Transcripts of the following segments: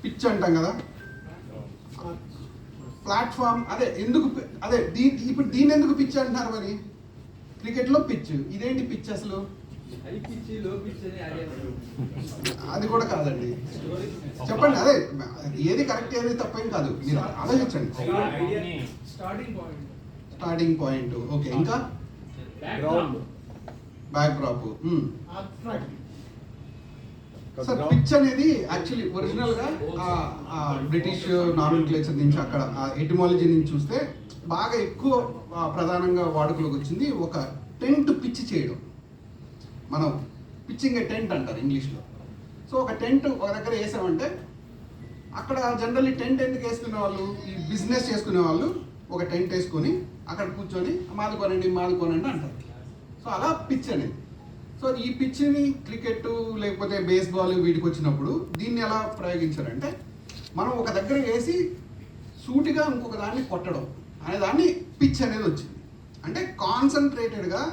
Pitch అంటాం కదా, platform. అదే ఇప్పుడు దీన్ని ఎందుకు పిచ్ అంటున్నారు మరి? క్రికెట్లో పిచ్, ఇదేంటి పిచ్ అసలు? అది కూడా కాదండి, చెప్పండి. అదే ఏది కరెక్ట్ ఏది తప్పేం కాదు, మీరు ఆలోచించండి. Starting point, okay. ఇంకా బ్యాక్ డ్రాప్. సార్ పిచ్ అనేది యాక్చువల్లీ ఒరిజినల్గా బ్రిటిష్ నామినిక్లేచర్ నుంచి, అక్కడ ఎటిమాలజీ నుంచి చూస్తే బాగా ఎక్కువ ప్రధానంగా వాడుకలోకి వచ్చింది ఒక టెంట్ పిచ్ చేయడం. మనం పిచ్చింగ్ ఏ టెంట్ అంటారు ఇంగ్లీష్లో. సో ఒక టెంట్ ఒక దగ్గర వేసామంటే అక్కడ జనరల్లీ టెంట్ ఎందుకు వేసుకునే వాళ్ళు, ఈ బిజినెస్ చేసుకునే వాళ్ళు ఒక టెంట్ వేసుకొని అక్కడ కూర్చొని మాది కొనండి అంటారు. సో అలా పిచ్ అనేది. సో ఈ పిచ్ని క్రికెట్ లేకపోతే బేస్బాల్ వీటికి వచ్చినప్పుడు దీన్ని ఎలా ప్రయోగించారంటే, మనం ఒక దగ్గర వేసి సూటిగా ఇంకొక దాన్ని కొట్టడం అనే దాన్ని పిచ్ అనేది వచ్చింది. అంటే కాన్సన్ట్రేటెడ్గా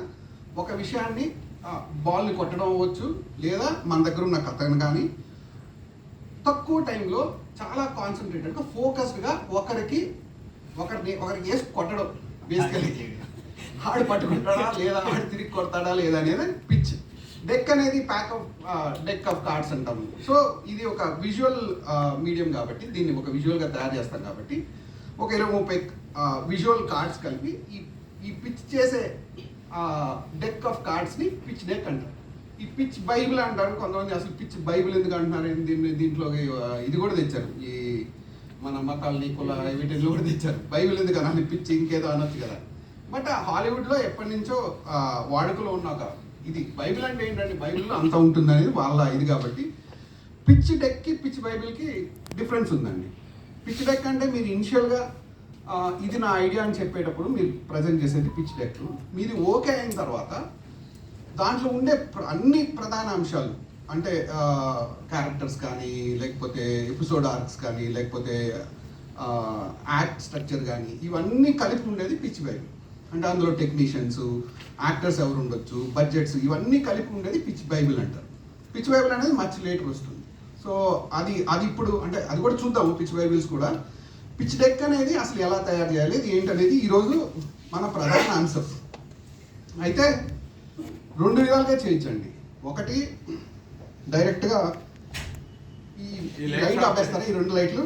ఒక విషయాన్ని బాల్ని కొట్టడం అవ్వచ్చు, లేదా మన దగ్గర ఉన్న కథను కానీ తక్కువ టైంలో చాలా కాన్సన్ట్రేటెడ్గా ఫోకస్డ్గా ఒకరికి వేసి కొట్టడం. బేసికలీ ఆడు పట్టుకుంటాడా లేదా, ఆడు తిరిగి కొడతాడా లేదా అనేది పిచ్. డెక్ అనేది డెక్ ఆఫ్ కార్డ్స్ అంటాము. సో ఇది ఒక విజువల్ మీడియం కాబట్టి దీన్ని ఒక విజువల్గా తయారు చేస్తాం కాబట్టి ఒక 20-30 విజువల్ కార్డ్స్ కలిపి ఈ పిచ్ చేసే డెక్ ఆఫ్ కార్డ్స్ని పిచ్ డెక్ అంటారు. ఈ పిచ్ బైబిల్ అంటారు కొంతమంది. అసలు పిచ్ బైబిల్ ఎందుకు అంటున్నారు? దీంట్లో ఇది కూడా తెచ్చారు, ఈ మన మతాలని కుల వీటిల్లో కూడా తెచ్చారు. బైబిల్ ఎందుకు అనాలి, పిచ్ ఇంకేదో అనొచ్చు కదా. బట్ హాలీవుడ్లో ఎప్పటి నుంచో వాడుకలో ఉన్న ఒక ఇది. బైబిల్ అంటే ఏంటంటే బైబిల్లో అంత ఉంటుంది అనేది వాళ్ళ ఇది కాబట్టి, పిచ్ డెక్కి పిచ్ బైబిల్కి డిఫరెన్స్ ఉందండి. పిచ్ డెక్ అంటే మీరు ఇనిషియల్గా ఇది నా ఐడియా అని చెప్పేటప్పుడు మీరు ప్రజెంట్ చేసేది పిచ్ డెక్. మీది ఓకే అయిన తర్వాత దాంట్లో ఉండే అన్ని ప్రధాన అంశాలు అంటే క్యారెక్టర్స్ కానీ, లేకపోతే ఎపిసోడ్ ఆర్క్స్ కానీ, లేకపోతే యాక్ట్ స్ట్రక్చర్ కానీ, ఇవన్నీ కలిపి ఉండేది పిచ్ బైబిల్. అంటే అందులో టెక్నీషియన్స్, యాక్టర్స్ ఎవరు ఉండొచ్చు, బడ్జెట్స్, ఇవన్నీ కలిపి ఉండేది పిచ్ బైబిల్ అంటారు. పిచ్ బైబిల్ అనేది మచ్ లేటర్ వస్తుంది. సో అది ఇప్పుడు అంటే అది కూడా చూద్దాము పిచ్ బైబిల్స్ కూడా. పిచ్ డెక్ అనేది అసలు ఎలా తయారు చేయాలి ఏంటనేది ఈరోజు మన ప్రధాన ఆన్సర్. అయితే 2 విధాలుగా చేయించండి. ఒకటి డైరెక్ట్గా ఈ లైట్లు ఆపేస్తారా, ఈ 2 లైట్లు